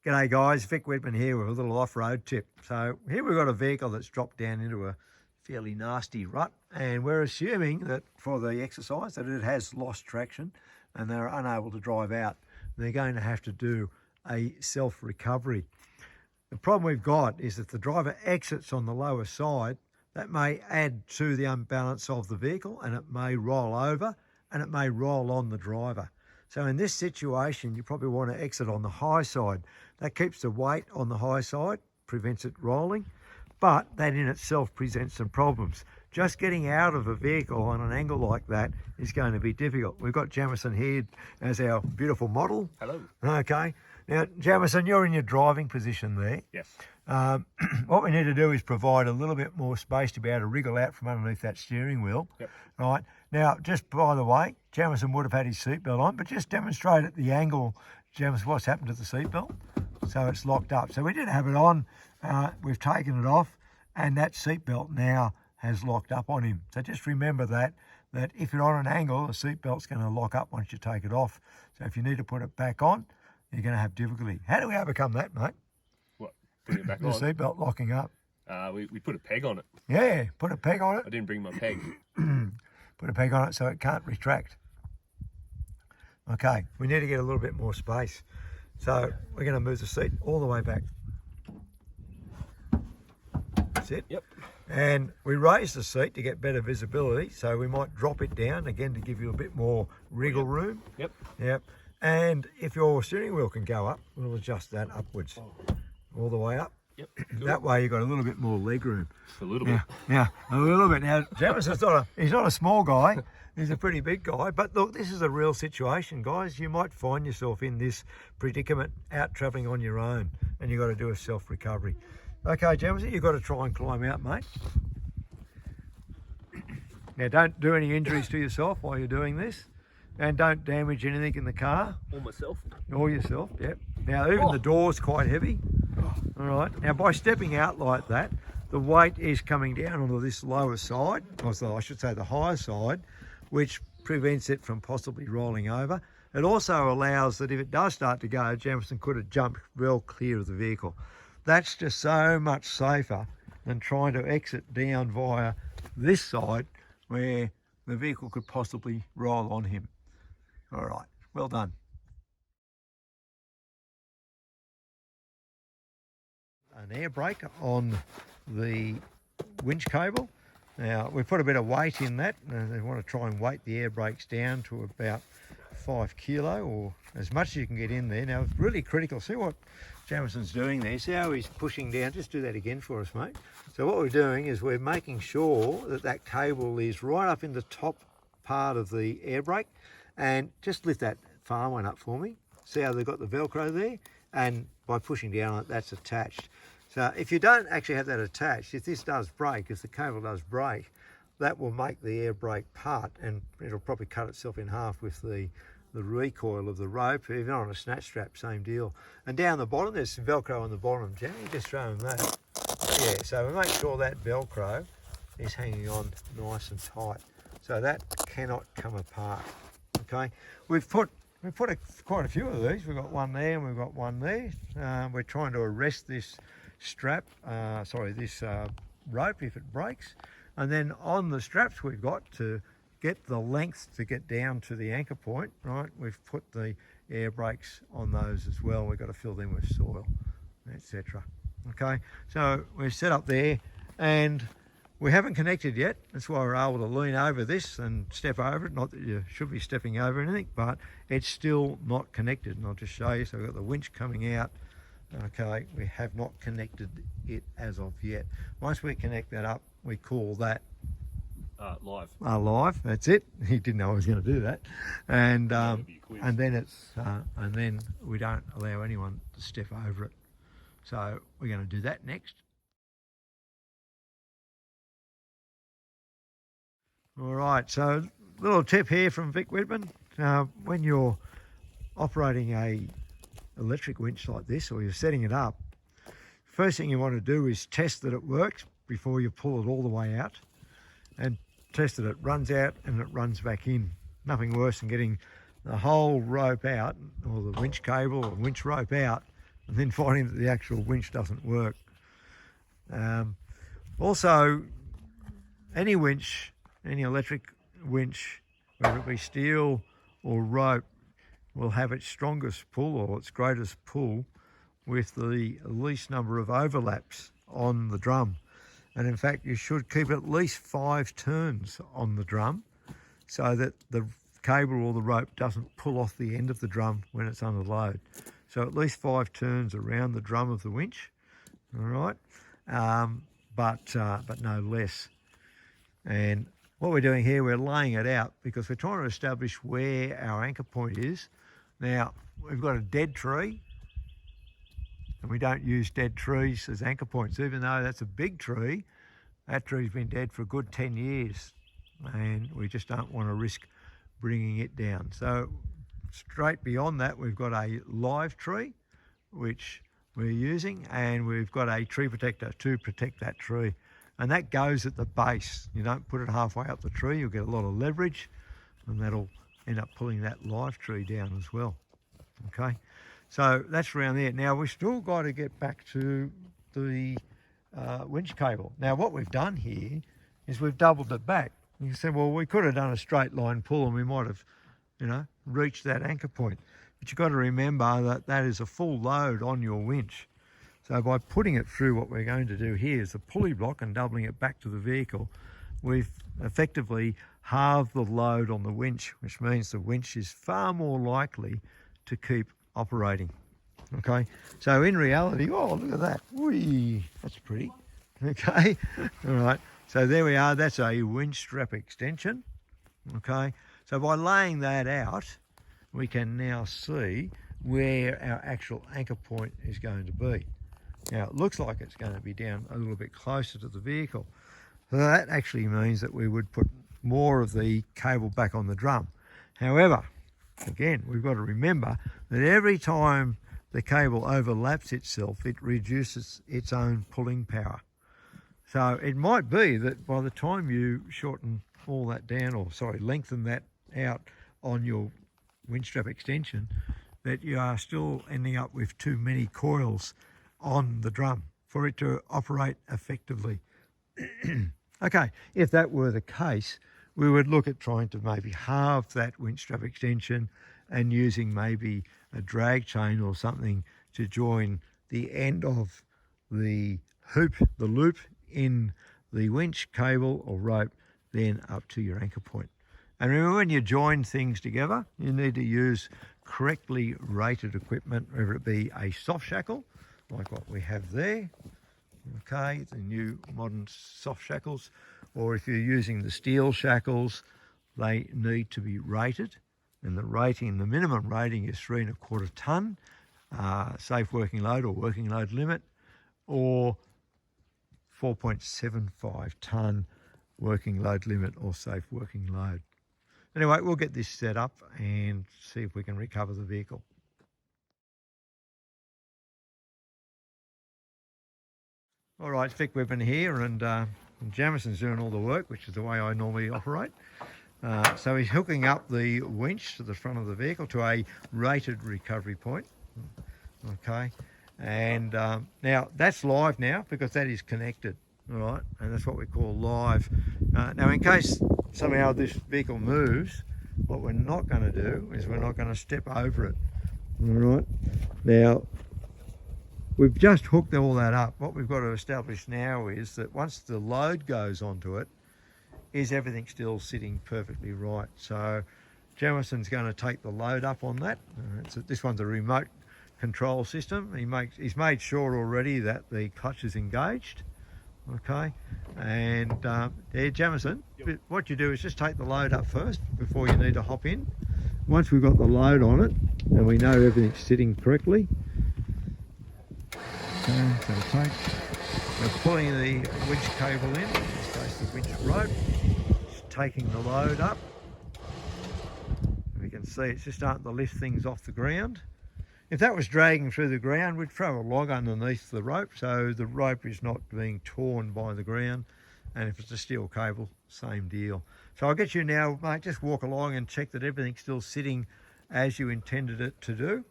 G'day guys, Vic Whitman here with a little off-road tip. So here we've got a vehicle that's dropped down into a fairly nasty rut, and we're assuming that for the exercise that it has lost traction and they're unable to drive out. They're going to have to do a self-recovery. The problem we've got is if the driver exits on the lower side, that may add to the unbalance of the vehicle and it may roll over and it may roll on the driver. So in this situation, you probably want to exit on the high side. That keeps the weight on the high side, prevents it rolling, but that in itself presents some problems. Just getting out of a vehicle on an angle like that is going to be difficult. We've got Jamison here as our beautiful model. Hello. Okay. Now, Jamison, you're in your driving position there. Yes. What we need to do is provide a little bit more space to be able to wriggle out from underneath that steering wheel. Yep. Right. Now, just by the way, Jamison would have had his seatbelt on, but just demonstrate at the angle, Jamison, what's happened to the seatbelt. So it's locked up. So we did have it on. We've taken it off, and that seatbelt now has locked up on him. So just remember that if you're on an angle, the seatbelt's going to lock up once you take it off. So if you need to put it back on, you're going to have difficulty. How do we overcome that, mate? What? Putting it back The on? seatbelt locking up. We put a peg on it. Yeah, put a peg on it. I didn't bring my peg. Put a peg on it so it can't retract. Okay, we need to get a little bit more space. So we're going to move the seat all the way back. That's it. Yep. And we raise the seat to get better visibility, so we might drop it down again to give you a bit more wriggle room. Yep. Yep. And if your steering wheel can go up, we'll adjust that upwards, all the way up. Yep. Good. That way you've got a little bit more leg room. Just a little bit. Yeah, a little bit. Now, Jamison's he's not a small guy. He's a pretty big guy. But look, this is a real situation, guys. You might find yourself in this predicament out travelling on your own, and you've got to do a self-recovery. Okay, Jamison, you've got to try and climb out, mate. Now, don't do any injuries to yourself while you're doing this, and don't damage anything in the car. Or myself. Or yourself, yep. Now, even the door's quite heavy. All right. Now, by stepping out like that, the weight is coming down onto this lower side, or so I should say the higher side, which prevents it from possibly rolling over. It also allows that if it does start to go, Jamison could have jumped well clear of the vehicle. That's just so much safer than trying to exit down via this side where the vehicle could possibly roll on him. All right, well done. An air brake on the winch cable. Now we put a bit of weight in that, and we want to try and weight the air brakes down to about 5 kilo or as much as you can get in there. Now it's really critical. See what Jamison's doing there. See how he's pushing down. Just do that again for us, mate. So what we're doing is we're making sure that that cable is right up in the top part of the air brake, and just lift that far one up for me. See how they've got the Velcro there, and by pushing down on it, that's attached. So if you don't actually have that attached, if this does break, if the cable does break, that will make the air brake part, and it'll probably cut itself in half with the recoil of the rope. Even on a snatch strap, same deal. And down the bottom, there's some Velcro on the bottom. Jamie, just show them that. Yeah, so we make sure that Velcro is hanging on nice and tight, so that cannot come apart. Okay, we've put quite a few of these. We've got one there and we've got one there. We're trying to arrest this strap, this rope if it breaks, and then on the straps we've got to get the length to get down to the anchor point, right? We've put the air brakes on those as well. We've got to fill them with soil, etc. Okay, so we're set up there and we haven't connected yet. That's why we're able to lean over this and step over it. Not that you should be stepping over anything, but it's still not connected. And I'll just show you. So we've got the winch coming out. Okay, we have not connected it as of yet. Once we connect that up, we call that live. Live. That's it. He didn't know I was going to do that, and then we don't allow anyone to step over it. So we're going to do that next. All right. So little tip here from Vic Whitman: when you're operating a electric winch like this, or you're setting it up, first thing you want to do is test that it works before you pull it all the way out, and test that it runs out and it runs back in. Nothing worse than getting the whole rope out, or the winch cable or winch rope out, and then finding that the actual winch doesn't work. Also, any winch, any electric winch, whether it be steel or rope, will have its strongest pull or its greatest pull with the least number of overlaps on the drum. And in fact, you should keep at least 5 turns on the drum so that the cable or the rope doesn't pull off the end of the drum when it's under load. So at least 5 turns around the drum of the winch, all right, but no less. And what we're doing here, we're laying it out because we're trying to establish where our anchor point is. Now, we've got a dead tree, and we don't use dead trees as anchor points, even though that's a big tree. That tree's been dead for a good 10 years, and we just don't want to risk bringing it down. So straight beyond that, we've got a live tree, which we're using, and we've got a tree protector to protect that tree. And that goes at the base. You don't put it halfway up the tree, you'll get a lot of leverage, and that'll end up pulling that live tree down as well. Okay, so that's around there. Now we've still got to get back to the winch cable. Now what we've done here is we've doubled it back. You say, well, we could have done a straight line pull and we might have, reached that anchor point. But you've got to remember that that is a full load on your winch. So by putting it through, what we're going to do here is a pulley block and doubling it back to the vehicle, we've effectively halved the load on the winch, which means the winch is far more likely to keep operating. Okay, so in reality, oh, look at that. Whee, that's pretty. Okay, all right. So there we are. That's a winch strap extension. Okay, so by laying that out, we can now see where our actual anchor point is going to be. Now, it looks like it's going to be down a little bit closer to the vehicle. So that actually means that we would put more of the cable back on the drum. However, again, we've got to remember that every time the cable overlaps itself, it reduces its own pulling power. So it might be that by the time you shorten all that down, or lengthen that out on your winch strap extension, that you are still ending up with too many coils on the drum for it to operate effectively. Okay, if that were the case, we would look at trying to maybe halve that winch strap extension and using maybe a drag chain or something to join the end of the hoop, the loop in the winch cable or rope, then up to your anchor point. And remember, when you join things together, you need to use correctly rated equipment, whether it be a soft shackle, like what we have there, okay, the new modern soft shackles, or if you're using the steel shackles, they need to be rated. And the rating, the minimum rating is 3¼ tonne, safe working load or working load limit, or 4.75 tonne working load limit or safe working load. Anyway, we'll get this set up and see if we can recover the vehicle. All right, Vic Weapon here, and Jamison's doing all the work, which is the way I normally operate. So he's hooking up the winch to the front of the vehicle to a rated recovery point. Okay, and now that's live now because that is connected, all right, and that's what we call live. Now, in case somehow this vehicle moves, what we're not going to do is we're not going to step over it, all right. Now, we've just hooked all that up. What we've got to establish now is that once the load goes onto it, is everything still sitting perfectly right? So Jamison's going to take the load up on that. This one's a remote control system. He's made sure already that the clutch is engaged. Okay, and there, Jamison, yep. What you do is just take the load up first before you need to hop in. Once we've got the load on it and we know everything's sitting correctly, okay, so we're pulling the winch cable in, in this case the winch rope, it's taking the load up. We can see it's just starting to lift things off the ground. If that was dragging through the ground, we'd throw a log underneath the rope so the rope is not being torn by the ground. And if it's a steel cable, same deal. So I'll get you now, mate, just walk along and check that everything's still sitting as you intended it to do.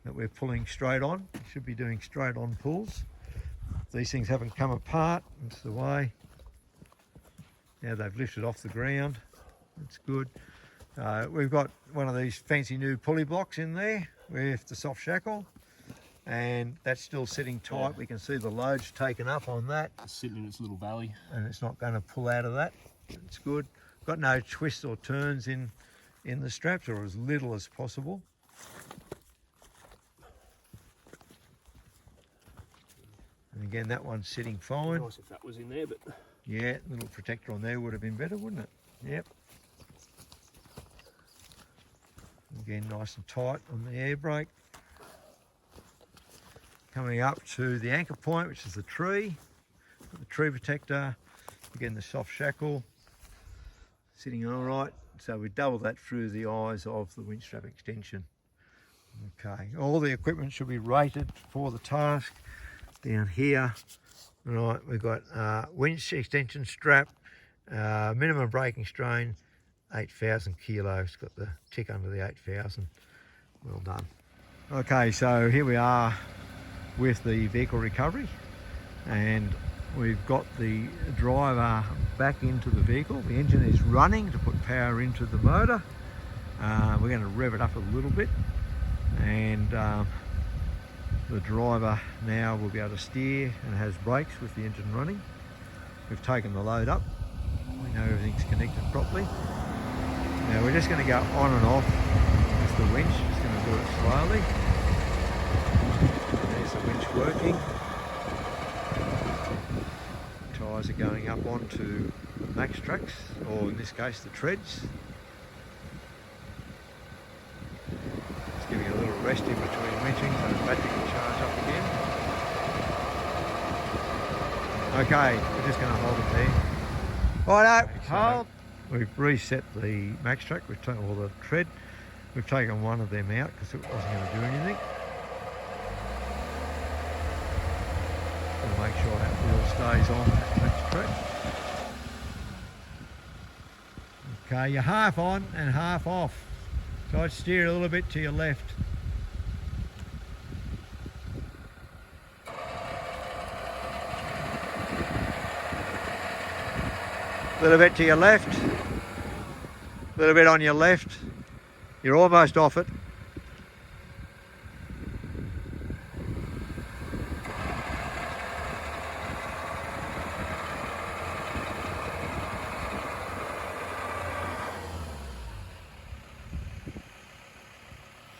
that we're pulling straight on. We should be doing straight on pulls. These things haven't come apart, that's the way. Now they've lifted off the ground, that's good. We've got one of these fancy new pulley blocks in there with the soft shackle, and that's still sitting tight. Yeah. We can see the load's taken up on that, It's sitting in its little valley. and it's not going to pull out of that. It's good. Got no twists or turns in the straps, or as little as possible. And again, that one's sitting fine. Nice if that was in there, but Yeah, little protector on there would have been better, wouldn't it? Yep. Again, nice and tight on the air brake. Coming up to the anchor point, which is the tree. Got the tree protector. Again, the soft shackle. Sitting all right. So we double that through the eyes of the winch strap extension. Okay, all the equipment should be rated for the task. Down here, right, we've got winch extension strap, minimum braking strain, 8,000 kilos. Got the tick under the 8,000. Well done. Okay, so here we are with the vehicle recovery, and we've got the driver back into the vehicle. The engine is running to put power into the motor. We're going to rev it up a little bit, and the driver now will be able to steer and has brakes with the engine running. We've taken the load up. We know everything's connected properly. Now we're just going to go on and off with the winch. Just going to do it slowly. There's the winch working. Tyres are going up onto the max tracks, or in this case the treads. Just giving it a little rest in between winching so the battery can charge up again. Okay, we're just going to hold it there. Righto, hold. We've reset the max track, we've taken all the tread. We've taken one of them out because it wasn't going to do anything. We'll make sure that wheel stays on that max track. Okay, you're half on and half off. So I'd steer a little bit to your left. A little bit to your left. A little bit on your left. You're almost off it.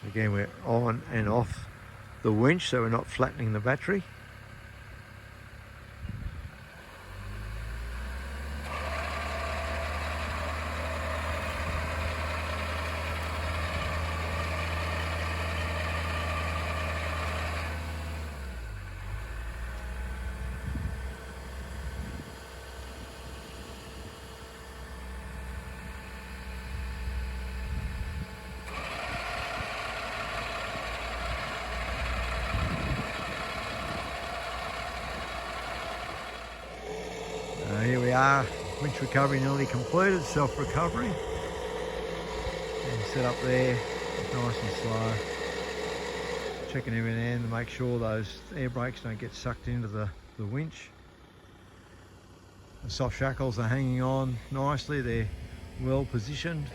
Again, we're on and off the winch so we're not flattening the battery. Here we are, winch recovery nearly completed, self-recovery. And set up there, nice and slow. Checking every now and then to make sure those air brakes don't get sucked into the winch. The soft shackles are hanging on nicely, they're well positioned.